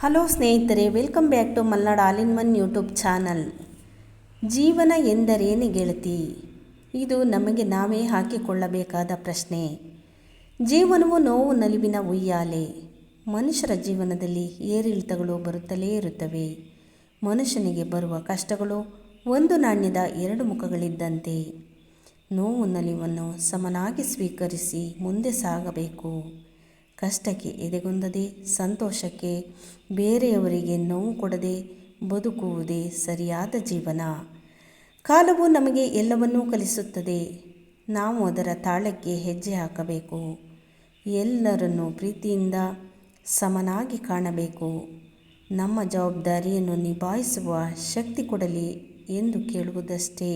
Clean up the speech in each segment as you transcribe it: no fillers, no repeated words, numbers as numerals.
Hello ಸ್ನೇಹಿತರೆ, welcome back to Malnad all in one YouTube channel. ಜೀವನ ಎಂದರೇನು ಗೆಳತಿ? ಇದು ನಮಗೆ ನಾವೇ ಹಾಕಿಕೊಳ್ಳಬೇಕಾದ ಪ್ರಶ್ನೆ. ಜೀವನವು ನೋವು ನಲಿವಿನ ಉಯ್ಯಾಲೆ. ಮನುಷ್ಯರ ಜೀವನದಲ್ಲಿ ಏರಿಳಿತಗಳು ಬರುತ್ತಲೇ ಇರುತ್ತವೆ. ಮನುಷ್ಯನಿಗೆ ಬರುವ ಕಷ್ಟಗಳು ಒಂದು ನಾಣ್ಯದ ಎರಡು ಮುಖಗಳಿದ್ದಂತೆ. ನೋವು ನಲಿವನ್ನು ಸಮನಾಗಿ ಸ್ವೀಕರಿಸಿ ಮುಂದೆ ಸಾಗಬೇಕು. ಕಷ್ಟಕ್ಕೆ ಎದೆಗುಂದದೆ, ಸಂತೋಷಕ್ಕೆ ಬೇರೆಯವರಿಗೆ ನೋವು ಕೊಡದೆ ಬದುಕುವುದೇ ಸರಿಯಾದ ಜೀವನ. ಕಾಲವು ನಮಗೆ ಎಲ್ಲವನ್ನೂ ಕಲಿಸುತ್ತದೆ. ನಾವು ಅದರ ತಾಳಕ್ಕೆ ಹೆಜ್ಜೆ ಹಾಕಬೇಕು. ಎಲ್ಲರನ್ನೂ ಪ್ರೀತಿಯಿಂದ ಸಮನಾಗಿ ಕಾಣಬೇಕು. ನಮ್ಮ ಜವಾಬ್ದಾರಿಯನ್ನು ನಿಭಾಯಿಸುವ ಶಕ್ತಿ ಕೊಡಲಿ ಎಂದು ಕೇಳುವುದಷ್ಟೇ.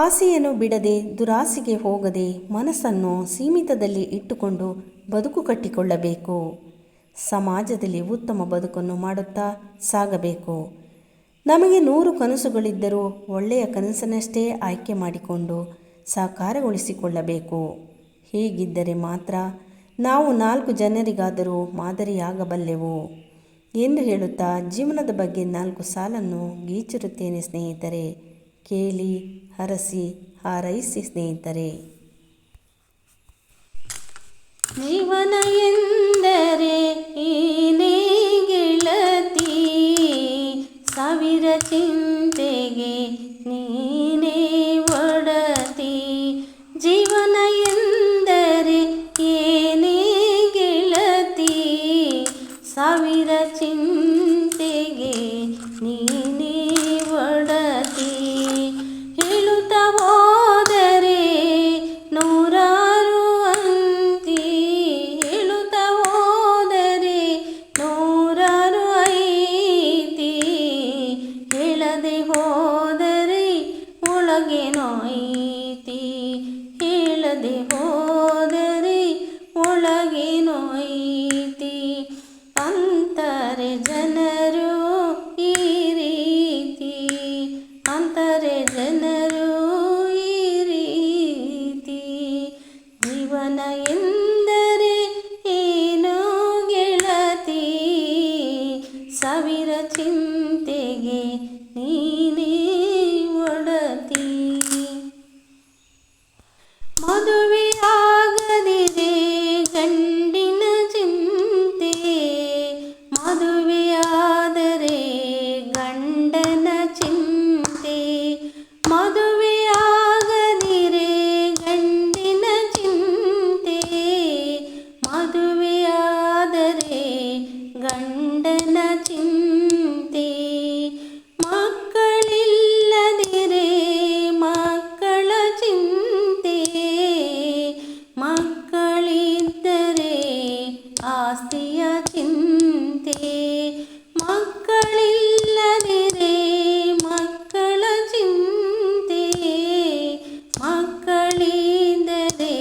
ಆಸೆಯನ್ನು ಬಿಡದೆ, ದುರಾಸೆಗೆ ಹೋಗದೆ, ಮನಸ್ಸನ್ನು ಸೀಮಿತದಲ್ಲಿ ಇಟ್ಟುಕೊಂಡು ಬದುಕು ಕಟ್ಟಿಕೊಳ್ಳಬೇಕು. ಸಮಾಜದಲ್ಲಿ ಉತ್ತಮ ಬದುಕನ್ನು ಮಾಡುತ್ತಾ ಸಾಗಬೇಕು. ನಮಗೆ 100 ಕನಸುಗಳಿದ್ದರೂ ಒಳ್ಳೆಯ ಕನಸನ್ನಷ್ಟೇ ಆಯ್ಕೆ ಮಾಡಿಕೊಂಡು ಸಾಕಾರಗೊಳಿಸಿಕೊಳ್ಳಬೇಕು. ಹೀಗಿದ್ದರೆ ಮಾತ್ರ ನಾವು 4 ಜನರಿಗಾದರೂ ಮಾದರಿಯಾಗಬಲ್ಲೆವು ಎಂದು ಹೇಳುತ್ತಾ ಜೀವನದ ಬಗ್ಗೆ 4 ಸಾಲನ್ನು ಗೀಚಿರುತ್ತೇನೆ ಸ್ನೇಹಿತರೆ. ಕೇಳಿ, ಹರಸಿ, ಹಾರೈಸಿ ಸ್ನೇಹಿತರೆ. ಜೀವನ ಎಂದರೆ ಏನೇ ಗೆಳತಿ, ಸಾವಿರ ಚಿಂತೆಗೆ ನೀನೇ ಒಡತಿ. ಜೀವನ ಎಂದರೆ ಏನೇ ಗೆಳತಿ, ಸಾವಿರ ಚಿಂತೆಗೆ ನೀನೇ ಒಡತಿ. ಹೇಳುತ್ತಾ ಹೋದರೆ ನೂರಾರು ಅಂತಿ, ಹೇಳುತ್ತಾ ಹೋದರೆ ನೂರಾರು ಐತಿ. ಹೇಳದೆ ಹೋದರೆ ಒಳಗೆ ನೋಯ್ತಿ, ಹೇಳದೆ ಹೋದರೆ ಒಳಗೆ ನೋಯ್ತಿ. ಅಂತಾರೆ ಜನರು ಈ ರೀತಿ, ಅಂತಾರೆ ಜನರು ಈ ರೀತಿ. ಜೀವನ ಎಂದರೆ ಏನೋ ಗೆಳತಿ, ಸಾವಿರ ಚಿಂತೆಗೆ ನೀನೇ ಒಡತಿ. ಮದುವೆಯಾಗದಿರೆ ಗಂಡಿನ ಚಿಂತೆ, ಮದುವೆಯಾದರೆ ಗಂಡನ ಚಿಂತೆ. ಮದುವೆಯಾಗದಿರೆ ಗಂಡಿನ ಚಿಂತೆ, ಮದುವೆಯಾದರೆ ಗಂಡನ ಚಿಂತೆ. ಮಕ್ಕಳಿಲ್ಲದಿರೆ ಮಕ್ಕಳ ಚಿಂತೆ, ಮಕ್ಕಳಿದ್ದರೆ ಆಸ್ತಿಯ ಚಿಂತೆ. ಮಕ್ಕಳಿಲ್ಲದಿರೆ ಮಕ್ಕಳ ಚಿಂತೆ, ಮಕ್ಕಳಿದ್ದರೆ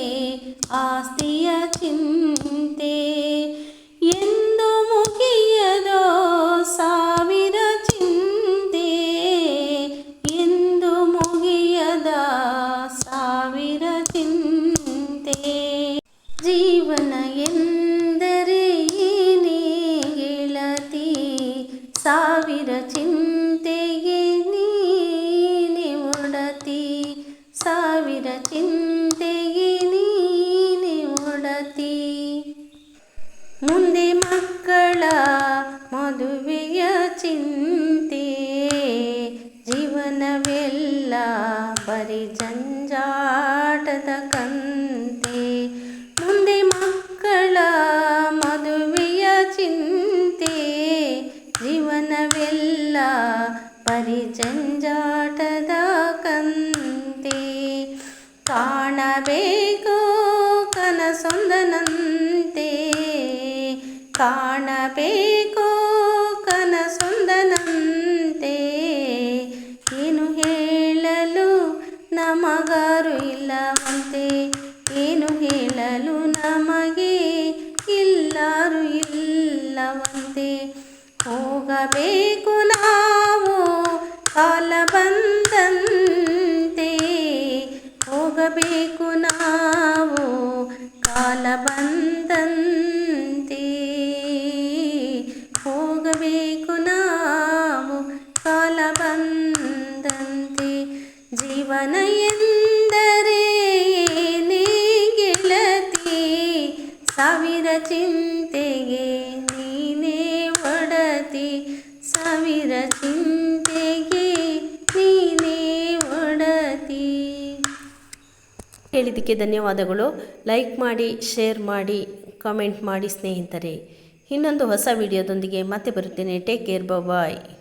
ಆಸ್ತಿಯ ಚಿಂತೆ. ಎಂದು ಮುಗಿಯದೋ ಸಾವಿರ ಚಿಂತೆ, ಎಂದು ಮುಗಿಯದ ಸಾವಿರ ಚಿಂತೆ. ಜೀವನ ಎಂದರೆ ಏನೇ ಗೆಳತಿ, ಸಾವಿರ ಚಿಂತೆಗೆ ನೀನೆ ಒಡತಿ, ಸಾವಿರ ಚಿಂತೆಗೆ ನೀನೆ ಒಡತಿ. ಮುಂದೆ ಮಕ್ಕಳ ಮದುವೆಯ ಚಿಂತೆ, ಜೀವನವೆಲ್ಲ ಬರೀ ಜಂಜಾಟದ ಕಂತೆ. ಮುಂದೆ ಮಕ್ಕಳ ಮದುವೆಯ ಚಿಂತೆ, ಜೀವನವೆಲ್ಲ ಬರೀ ಜಂಜಾಟದ ಕಂತೆ. ಕಾಣಬೇಕು ಕನಸೊಂದನಂತೆ, ಕಾಣಬೇಕು ಕನಸೊಂದನಂತೆ. ಏನು ಹೇಳಲು ನಮಗಾರು ಇಲ್ಲವಂತೆ, ಏನು ಹೇಳಲು ನಮಗೆ ಎಲ್ಲರೂ ಇಲ್ಲವಂತೆ. ಹೋಗಬೇಕು ನಾವು ಕಾಲ ಬಂದಂತೆ, ಹೋಗಬೇಕು ನಾವು ಕಾಲ ಬಂದಂತೆ. ಹೋಗ ಹೋಗಬೇಕು ನಾವು ಕಾಲ ಬಂದಂತೆ. ಜೀವನ ಎಂದರೆ ಏನೇ ಗೆಳತಿ, ಸಾವಿರ ಚಿಂತೆಗೆ ನೀನೇ ಒಡತಿ, ಸಾವಿರ ಚಿಂತೆಗೆ ನೀನೇ ಒಡತಿ. ಹೇಳಿದ್ದಕ್ಕೆ ಧನ್ಯವಾದಗಳು. ಲೈಕ್ ಮಾಡಿ, ಶೇರ್ ಮಾಡಿ, ಕಾಮೆಂಟ್ ಮಾಡಿ ಸ್ನೇಹಿತರೆ. ಇನ್ನೊಂದು ಹೊಸ ವಿಡಿಯೋದೊಂದಿಗೆ ಮತ್ತೆ ಬರುತ್ತೇನೆ. ಟೇಕ್ ಕೇರ್, ಬಾಯ್.